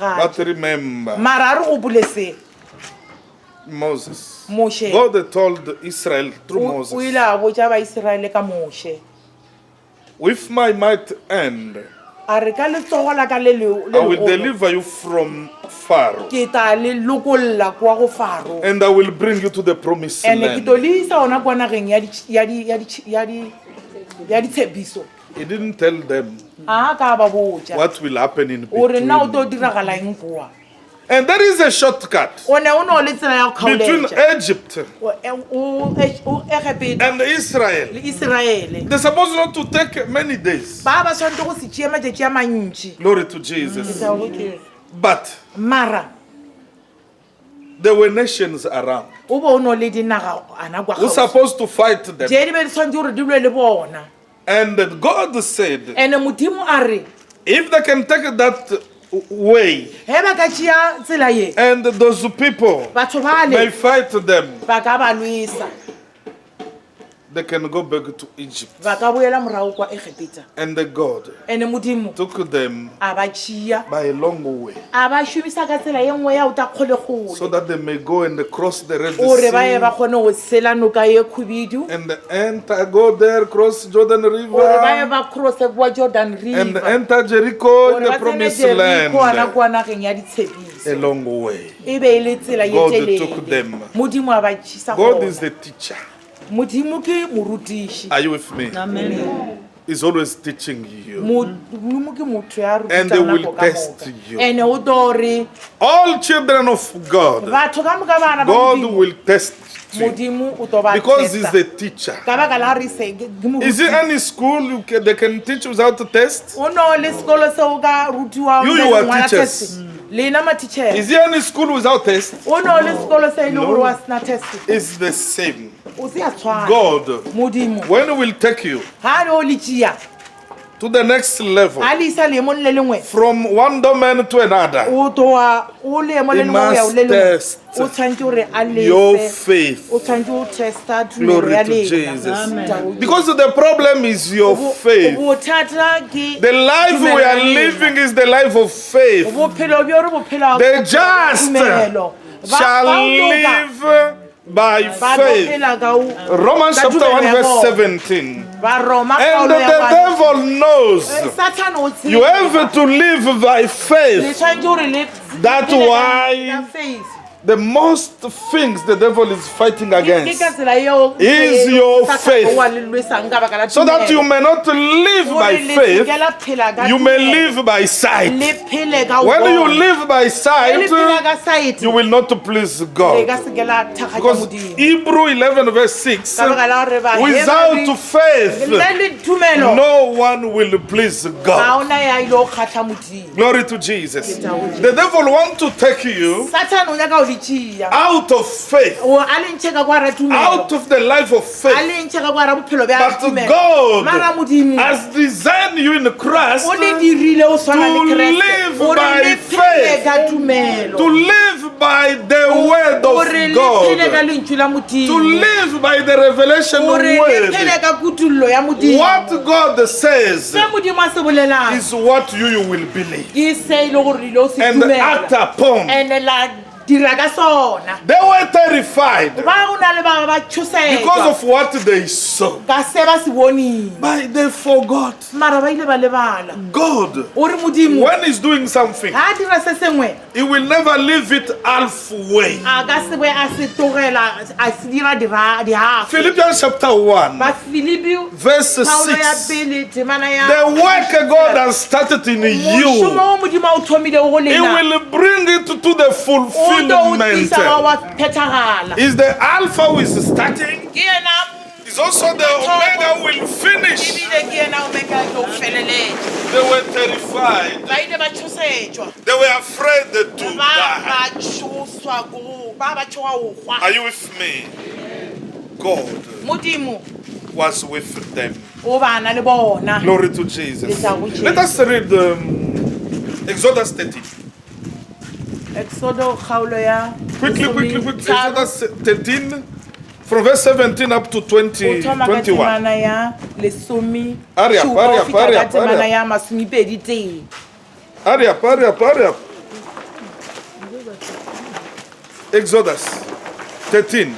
But remember, mara re gopole se Moses. Moshe God told Israel through o ile Moses, a botsa ba Israele ka Moshe with my might and a re ka letsogo la ka le I will deliver you from Pharaoh, ke ta le lokolla kwa go Faro and I will bring you to the promised ene ke land. to le isa ona kwa nageng ya ditshepiso He didn't tell them a ka ba botsa what will happen in o re na o between. to diragala eng kwa And there is a shortcut o ne o no le tsela ya go between kgaoletša Egypt o Egipete and Israel. le Israele They're supposed not to take many days. ba ba tshwanetse go se tšea matšatši a mantši Glory to Jesus. But mara there were nations around o bo o no le dinaga ana kwa who gaufi supposed to fight them. je di be di tshwanetse gore di lwe le bona And God said, ene modimo a re if they can take that way, ge ba ka tšea tsela ye and those people batho may bale fight them, ba ka ba lwesa they can go back to Egypt. ba ka boela morago kwa Egipeta And God ene modimo took them a ba tšea by a long way a ba šomisa ka tsela ye nngwe ya o ta so kgole-kgole that they may go and cross the Red gore ba ye ba Sea kgone go sela noka ye khubidu and enter, go there, cross Jordan gore ba ye River, ba crosse kwa Jordan and River enter Jericho in gore the ba tsene promised Jeriko ana land. kwa nageng ya ditshepiso A long way. e be e le tsela ye God took telele them. modimo a ba tšhisa God is gona the teacher. modimo ke morutiši Are you with me? He's always teaching you. modimo ke motho ya And they will rutang test you. ene o to re All children of God, batho ka moka bana ba God modimo will test you modimo o to ba because He's testa the teacher. ka baka la re se ke Is there moruti any school they can teach without a test? o no le sekolo seo ka rutiwa You are teachers. lena matitšhere Is there any school without test? o no le sekolo se e le gore wa sena test It's the same. o se a tshwana God, modimo when He will take you ga le o le tšea to the next level, ga le isa leemong le lengwe from one domain to another, o toa o leemo le He lengwe o ya o must le lengwe test o tshwanetse gore a your lese faith. o tshwanetse o testa tumelo Glory ya to lena Jesus. Because the problem is your faith. bothata ke The life we tumelo are ya lena. living is the life of faith. bophelo bjo re bophela The just shall live by faith. Romans chapter 1 verse 17. And the devil knows you have to live by faith. That's why the most things the devil is fighting against is your faith. So that you may not live by faith, you may live by sight. When you live by sight, you will not please God. Because Hebrew 11 verse 6, without faith, no one will please God. Glory to Jesus. The devil wants to take you out of faith, out of the life of faith. But God has designed you in Christ to live by faith, to live by the word of God, to live by the revelation word. What God says is what you will believe and act upon. They were terrified because of what they saw, but they forgot. God, when He's doing something, He will never leave it halfway. Philippians chapter 1 verse 6. The work God has started in you, He will bring it to the fulfillment. Is the Alpha who is starting, is also the Omega who will finish. They were terrified. They were afraid to die. Are you with me? God was with them. Glory to Jesus. Let us read Exodus 13. Quickly. Exodus 13, from verse 17 up to 21. Hurry up. Exodus 13.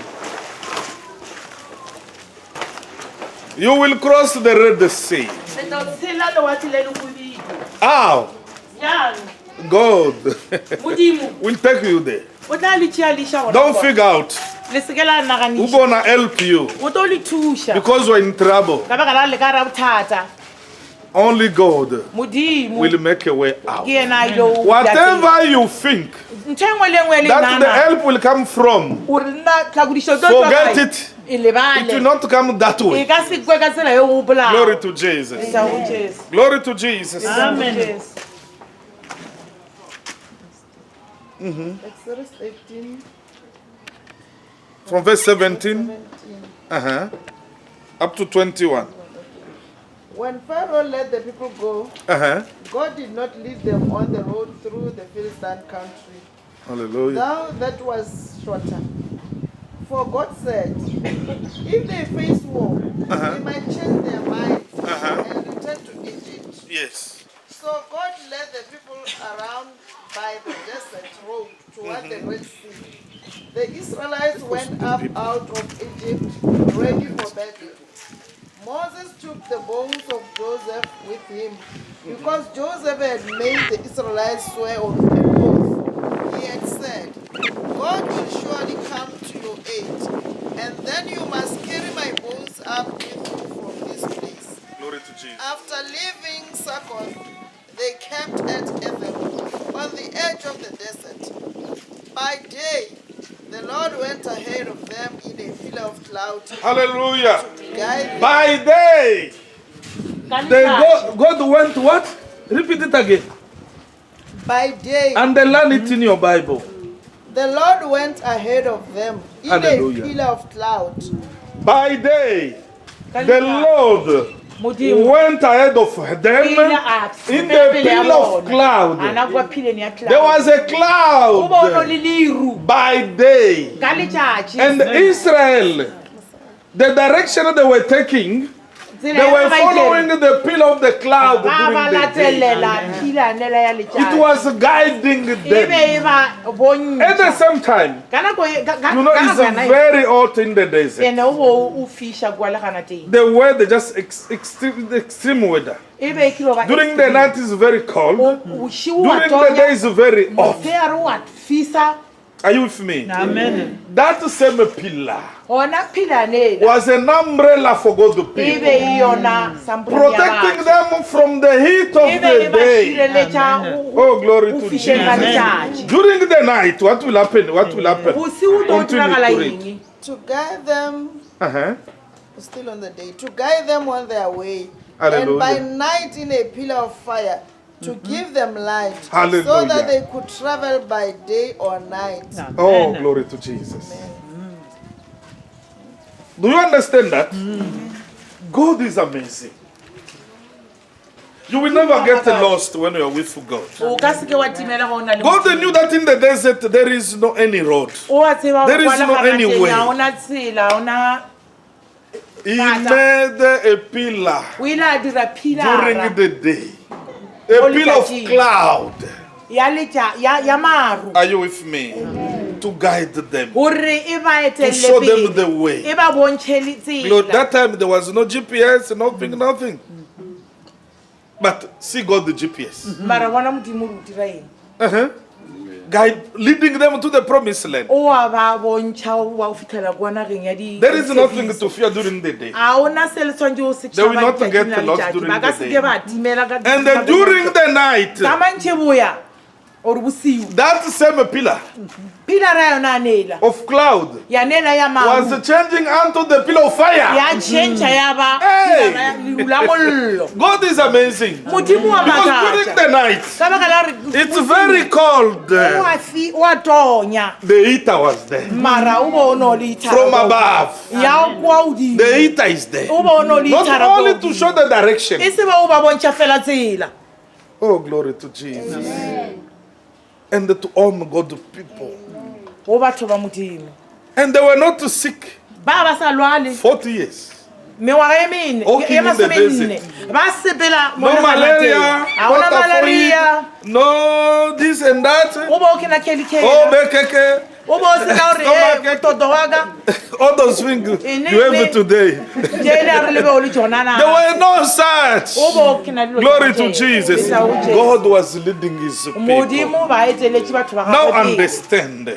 You will cross the Red Sea. How? God will take you there. Don't figure out who's going to help you because you're in trouble. Only God will make a way out. Whatever you think that the help will come from, forget it. It will not come that way. Glory to Jesus. Glory to Jesus. Amen. Exodus 18. From verse 17 up to 21. When Pharaoh let the people go, God did not lead them on the road through the Philistine country. Hallelujah. Now that was shorter. For God said, if they face war, they might change their minds and return to Egypt. Yes. So God led the people around by the desert road toward the Red Sea. The Israelites went up out of Egypt ready for battle. Moses took the bones of Joseph with him because Joseph had made the Israelites swear on an oath. He had said, God will surely come to your aid, and then you must carry my bones up with you from this place. Glory to Jesus. After leaving Succoth, they camped at Ethel on the edge of the desert. By day, the Lord went ahead of them in a pillar of cloud. Hallelujah. Guide them. By day, God went what? Repeat it again. By day, Underline it in your Bible. the Lord went ahead of them in Hallelujah. a pillar of cloud. By day, the Lord went ahead of them in the pillar of cloud. There was a cloud by day. And Israel, the direction they were taking, they were following the pillar of the cloud during the day. It was guiding them. At the same time, you know, it's very hot in the desert. The weather just extreme weather. During the night is very cold. During the day is very hot. Are you with me? Amen. That same pillar was an umbrella for God's people, protecting them from the heat of the day. Oh, glory to Jesus. During the night, what will happen? What will happen? Continue to read. To guide them, still on the day, to guide them on their way. Hallelujah. And by night in a pillar of fire, to give them light, Hallelujah. so that they could travel by day or night. Oh, glory to Jesus. Do you understand that? God is amazing. You will never get lost when you are with God. God knew that in the desert there is no any road. There is no any way. He made a pillar during the day. A pillar of cloud. Are you with me? To guide them. To show them the way. Lord, that time there was no GPS, nothing. But see God the GPS. Guide, leading them to the promised land. There is nothing to fear during the day. They will not get lost during the day. And then during the night, that same pillar of cloud was changing onto the pillar of fire. Hey! God is amazing. Because during the night, it's very cold. The heater was there. From above, the heater is there. Not only to show the direction. Oh, glory to Jesus. Amen. And to honor God's people. And they were not sick 40 years. mengwaga ye mene Walking ye in the masomenne desert. ba sepela mo No malaria, a ona malaria no this and that. o bo ke na Oh, kelikela bekeke. o bo se ka re toto wa ka All those things you have it today. jele a re lebe o le tsona na There were no such. o bo ke na dilo Glory tsa to Jesus. Letsa ho Jesu. God was leading his people. modimo ba eteletše batho ba Now gagwe understand.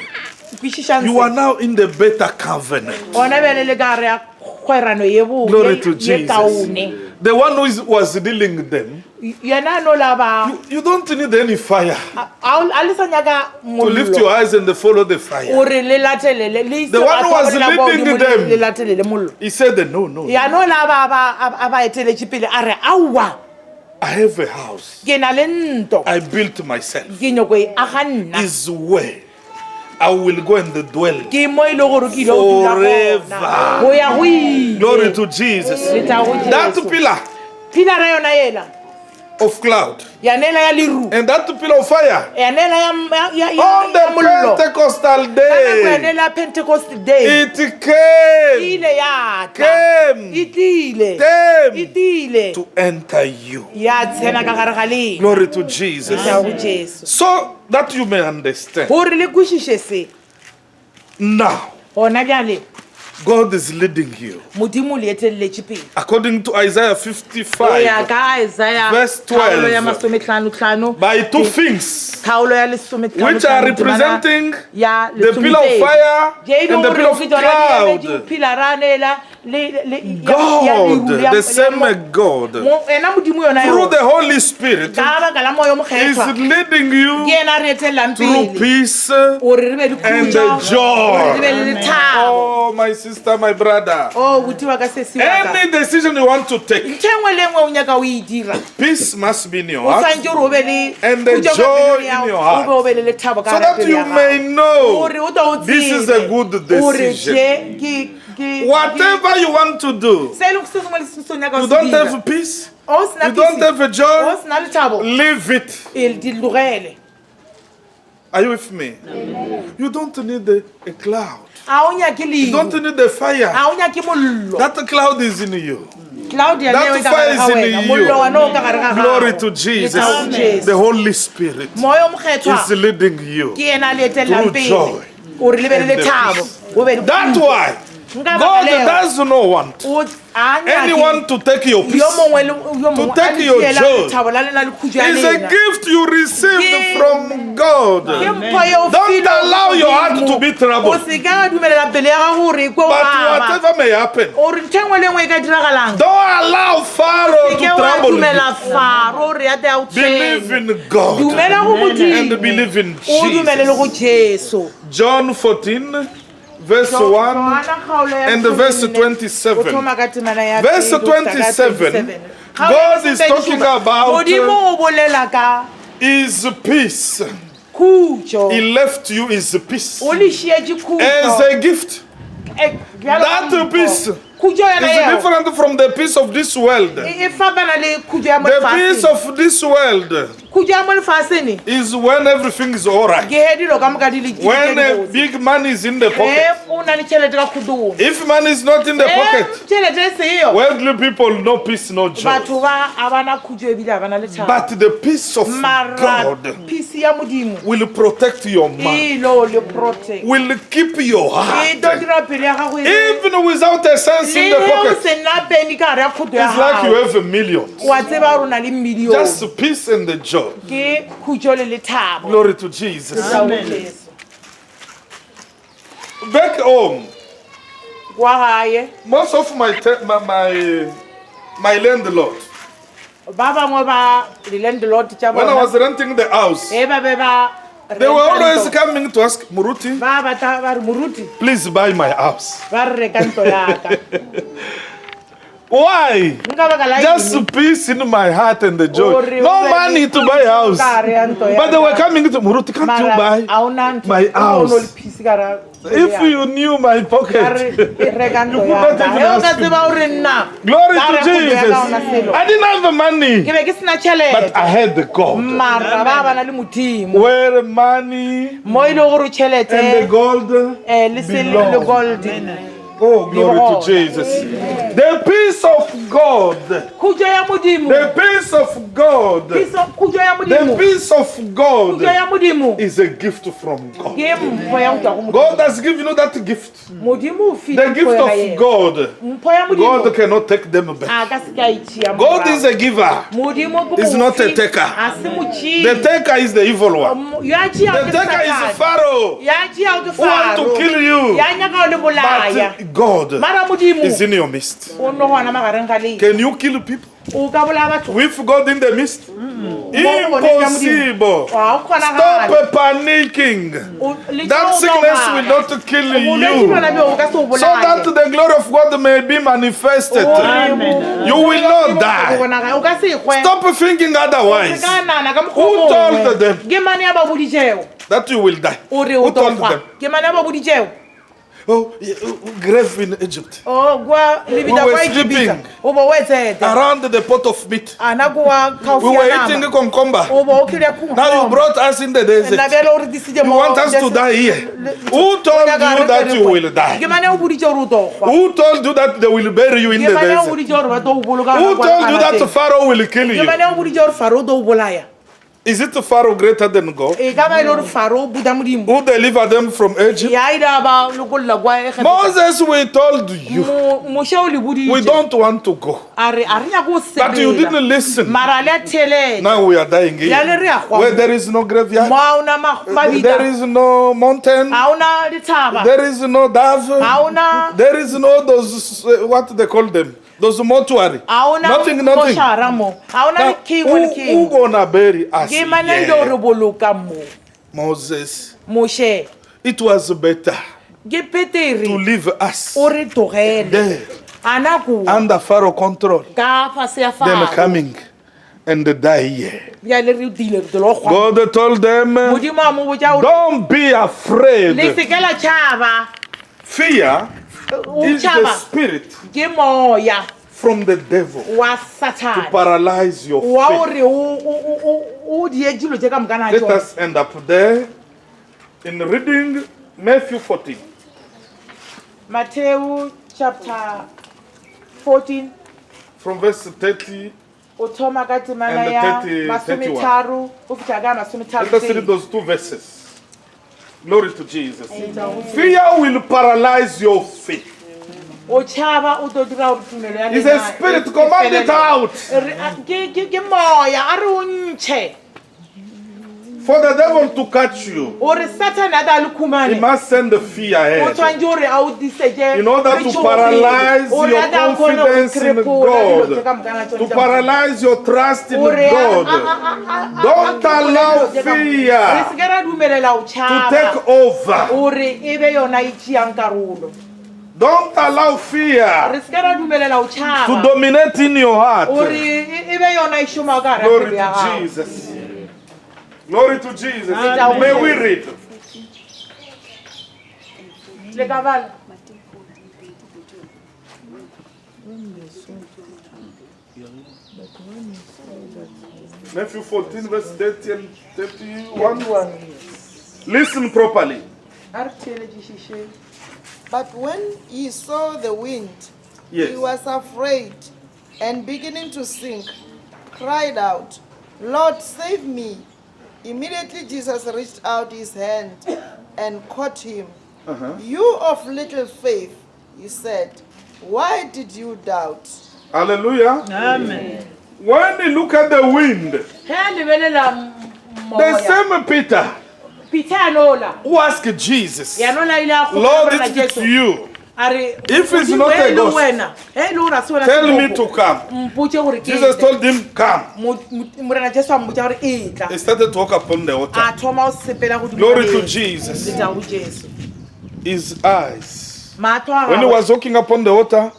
kwešiša You are now in the better covenant. ona bele le ka re ya kgwerano ye Glory to bone ye Jesus. kaone The one who was dealing with them. yena no laba You don't need any fire a le sa nyaka to lift your eyes and follow the fire. o re le latelele le ise The one who batho ba was bolela bo leading Modimo them. le latelele mollo He said, no. ya no laba a ba eteletše pele a re aowa I have a house. ke na le ntlo I built myself. ke nyoko e aga nna Is where I will go and dwell. ke mo e le gore ke ile o dula Forever. gona go ya go ile Glory to Jesus. Le tla go That Jesu. pillar pilara yona yela of cloud ya nela ya leru and that pillar of fire ya nela on ya mollo the Pentecostal ya day, nela Pentecost day it e came ile ya tla Came. e tlile Came e tlile to enter you. ya tsena ka gare ga lena Glory to Jesus. ya go Jesu So that you may understand. gore le kwešiše se Now, gona bjale God is leading you. modimo le etelletše pele According to Isaiah go ya 55, ka Isaiah Verse 12. kgaolo ya masomehlano-hlano by two things, kgaolo ya lesomehlano which are representing ya the pillar of fire and the pillar of cloud. God, the same God, ena modimo yona through yo the Holy Spirit, ka baka la moya o is mokgethwa leading ke you ena a re etellang through pele peace gore re be le and khutšo, joy. gore re be le lethabo Oh, my sister, my brother. o butiwa ka sesi wa ka Any decision you want to take, ntho engwe le engwe o nyaka o e dira peace must be in your o heart, swantse gore o be le and the khutšo ka joy pelong in ya your gago, heart. o be o be le lethabo ka so hara that pelo you ya gago. may know Gore o tle o this is tsebe a good gore decision. Whatever you want to do, se le se sengwe le se se o nyaka o you se don't dira. have peace, O sena you don't peace, have a o joy, sena lethabo leave it. di tlogele Are you with me? You don't need a cloud. a o nyake You don't leru need a fire. a o nyake mollo That cloud is in you. Claudia That leo ka fire gare ga is in wena you. mollo wa no ka gare ga gago. Glory to Jesus. Letsa go Jesu. The Holy Spirit moya o mokgethwa is leading you. ke ena le etellang Through joy pele gore le be le and the lethabo o be le That's khutšo. why Nka baka God leo, does not want o- a nyake anyone to take your yo peace. mongwe le yo mongwe take a le your tšeela joy. lethabo la lena le khutšo ya It's a lena. gift you received Ke- from God. Ke mpho ye o Don't filwe allow your heart Modimo. to be troubled. o se ka ga dumelela pele ya gago gore e kwe o But baba whatever may happen, gore ntho engwe le engwe e ka diragalang don't allow Pharaoh se to ke wa trouble you. dumela faro gore ya te ya o Believe tshwenya in God dumela go and modimo believe in o dumele le go Jesus. jesu John 14, verse 1 and verse 27. Verse 27, God is talking about modimo o bolela ka His peace. khutšo He left you His peace o le šietše as khutšo a gift. That That peace khutšo yona is eo different from the peace of this world. e fapana le khutšo ya mo The peace lefaseng of this world khutšo ya mo lefaseng is when everything is all right. ke he dilo ka moka di le When big money is in the pocket. o na le tšhelete ka khutong If money is not in the pocket, tšhelete e seyo worldly people no peace, no joy. batho ba a bana khutšo ebile a bana le thabo But the peace of mara God peace ya modimo will protect your mind, e lo le protect will keep your e heart. tlo dira pele ya gago e Even without a sense le in the he o pocket, se nna peni ka gare ya khuto ya it's like you gago have a million. wa tseba gore o na le million Just peace and the joy. ke khutšo le lethabo Glory to Jesus. Sa go Jesu. Back home, kwa gae most of my landlord, ba bangwe ba di-landlord tša when I bona was renting the house, e ba be ba they were always renta ntlo. coming to ask Muruti, ba batla ba re moruti please buy my house. ba re reka ntlo yaka Why? nka baka la Just eng? peace in my heart and the joy. Gore No o be money le to buy a house. ka gare ya ntlo But they were yaka. coming to Muruti, can't you Mara, buy? a ona ntlo, my o no le house? peace ka gare If ya. you knew my Ba re pocket. reka ntlo You could not yaka. even He o ask ka me. tseba gore nna Glory ka to gare khuto ya Jesus. ka ona selo. I didn't have the money, ke be ke sena but tšhelete I had the God. mara ba bana le modimo Where money mo e le gore and the tšhelete gold le se le belong. gold Oh, glory to Jesus. The peace of God. The peace of God. The peace of God is a gift from God. God has given you that gift. The gift of God. God cannot take them back. God is a giver. He's not a taker. The taker is the evil one. The taker is Pharaoh who want to kill you. But God is in your midst. Can you kill people with God in the midst? Impossible. Stop panicking. That sickness will not kill you, so that the glory of God may be manifested. You will not die. Stop thinking otherwise. Who told them that you will die? Who told them? Oh, grave in Egypt. We were sleeping around the pot of meat. We were eating cucumber. Now you brought us in the desert. You want us to die here. Who told you that you will die? Who told you that they will bury you in the desert? Who told you that Pharaoh will kill you? Is it Pharaoh greater than God? Who delivered them from Egypt? Moses, we told you, we don't want to go. But you didn't listen. Now we are dying here. Where there is no graveyard, there is no mountain, there is no dove, there is no those, what they call them? Those mortuary. Nothing. Now, who gonna bury us here? Moses. It was better to leave us there under Pharaoh control than coming and die here. God told them, don't be afraid. Fear is the spirit from the devil to paralyze your faith. Let us end up there in reading Matthew 14. Matthew chapter 14. From verse 30 and 31. Let us read those two verses. Glory to Jesus. Fear will paralyze your faith. It's a spirit, command it out. For the devil to catch you, he must send the fear ahead in order to paralyze your confidence in God, to paralyze your trust in God. Don't allow fear to take over. Don't allow fear to dominate in your heart. Glory to Jesus. Glory to Jesus. May we read. Matthew 14 verse 30 and 31. Listen properly. But when he saw the wind, he was afraid, and beginning to sink, cried out, Lord, save me. Immediately Jesus reached out his hand and caught him. You of little faith, he said, why did you doubt? Hallelujah. Amen. When you look at the wind, the same Peter who asked Jesus, Lord, it's you. If it's not a ghost, tell me to come. Jesus told him, come. He started to walk upon the water. Glory to Jesus. His eyes, when he was walking upon the water,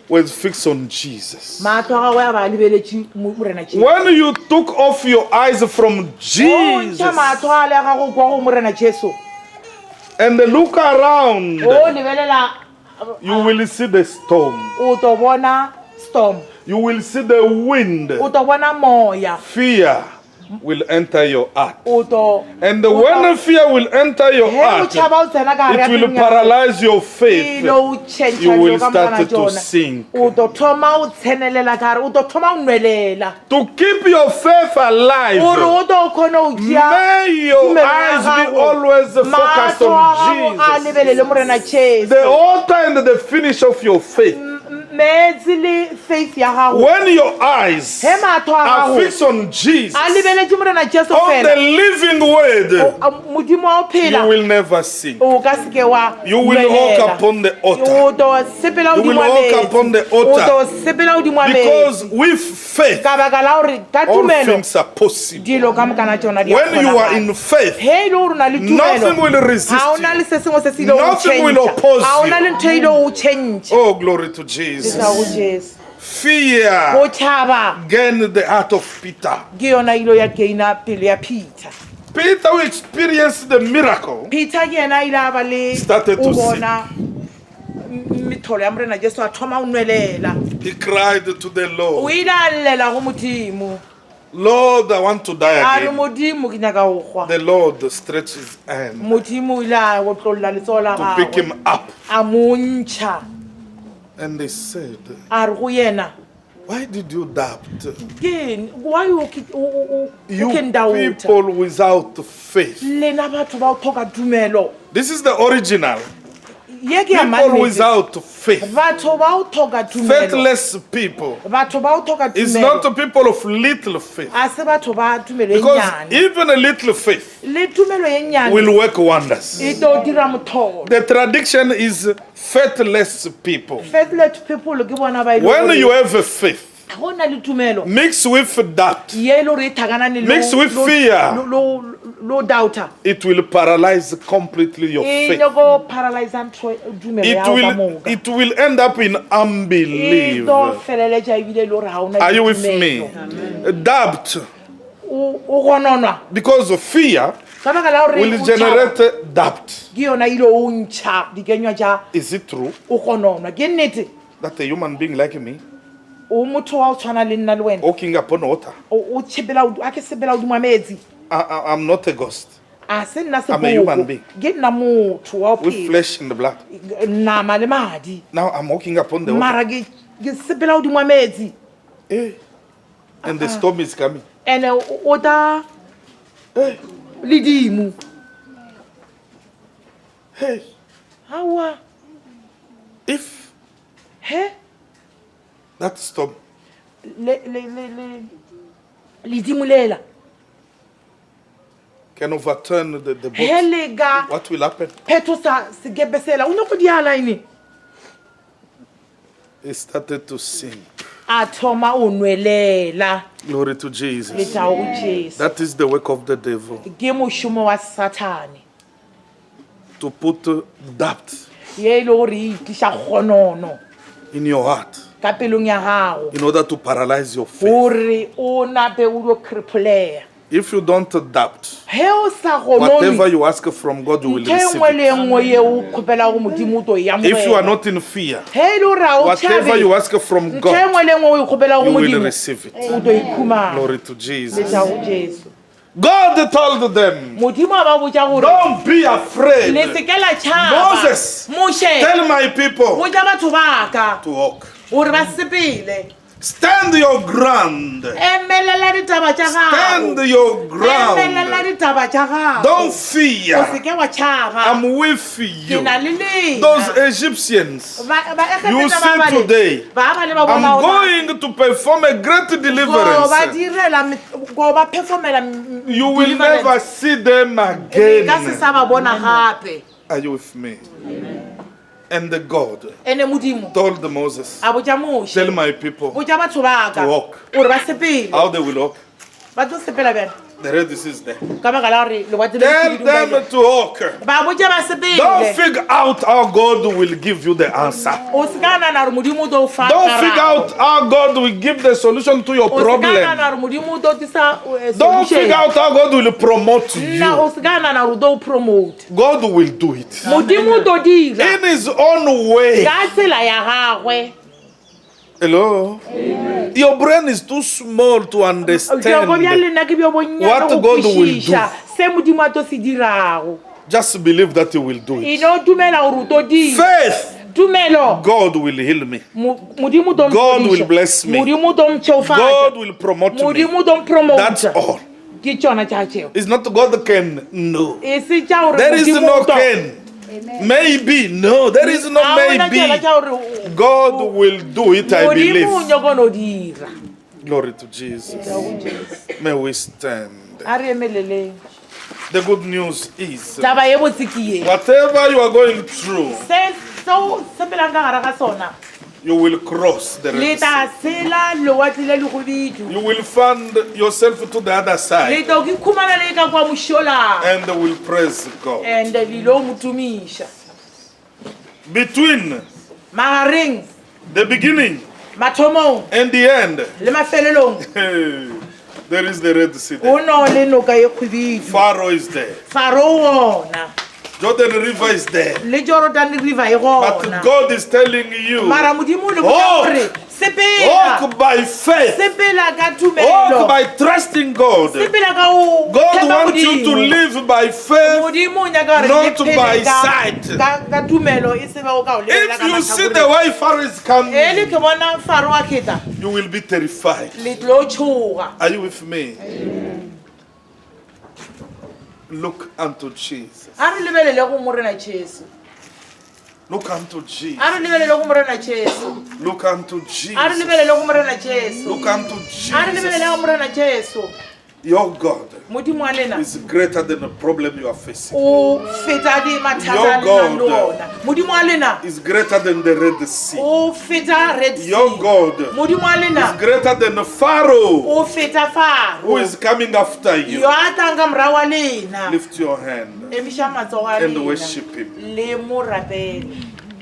was fixed on Jesus. When you took off your eyes from Jesus and look around, you will see the storm. You will see the wind, fear, will enter your heart. Uto. And when fear will enter your heart, it will paralyze your faith. You will start to sink. To keep your faith alive, may your eyes be always focused on Jesus, the author and the finish of your faith. When your eyes are fixed on Jesus, on the living word, you will never sink. You will walk upon the altar. You will walk upon the altar. Because with faith, all things are possible. When you are in faith, nothing will resist you. Nothing will oppose you. Oh, glory to Jesus. Fear gained the heart of Peter. Peter, who experienced the miracle, started to sing. He cried to the Lord, Lord, I want to die again. The Lord stretched his hand to pick him up. And they said, why did you doubt? You people without faith. This is the original. People without faith. Faithless people. It's not people of little faith. Because even a little faith will work wonders. The tradition is faithless people. When you have a faith mixed with doubt, mixed with fear, it will paralyze completely your faith. It will end up in unbelief. Are you with me? Doubt, because of fear, will generate doubt. Is it true that a human being like me, walking upon water, I'm not a ghost, I'm a human being with flesh and blood. Now I'm walking upon the water, and the storm is coming. Hey, if that storm can overturn the boat, what will happen? He started to sink. Glory to Jesus. That is the work of the devil. To put doubt in your heart in order to paralyze your faith. If you don't doubt, whatever you ask from God, you will receive it. If you are not in fear, whatever you ask from God, you will receive it. Glory to Jesus. God told them, don't be afraid. Moses, tell my people to walk. Stand your ground. Stand your ground. Don't fear. I'm with you. Those Egyptians you see today, I'm going to perform a great deliverance. You will never see them again. Are you with me? And the God told Moses, tell my people to walk. How they will walk? The Red Sea is there. Tell them to walk. Don't figure out how God will give you the answer. Don't figure out how God will give the solution to your problem. Don't figure out how God will promote you. God will do it in His own way. Hello? Amen. Your brain is too small to understand what God will do. Just believe that He will do it. Faith. God will heal me. God will bless me. God will promote me. That's all. It's not God can. No. There is no can. Maybe. No, there is no maybe. God will do it, I believe. Glory to Jesus. May we stand. The good news is, whatever you are going through, you will cross the Red Sea. You will find yourself to the other side and will praise God. Between the beginning and the end, there is the Red Sea there. Pharaoh is there. Jordan River is there. But God is telling you, walk by faith. Walk by trusting God. God wants you to live by faith, not by sight. If you see the way Pharaoh is coming, you will be terrified. Are you with me? Amen. Look unto Jesus. Look unto Jesus. Look unto Jesus. Look unto Jesus. Your God is greater than the problem you are facing. Your God is greater than the Red Sea. Your God is greater than the Pharaoh who is coming after you. Lift your hand and worship Him.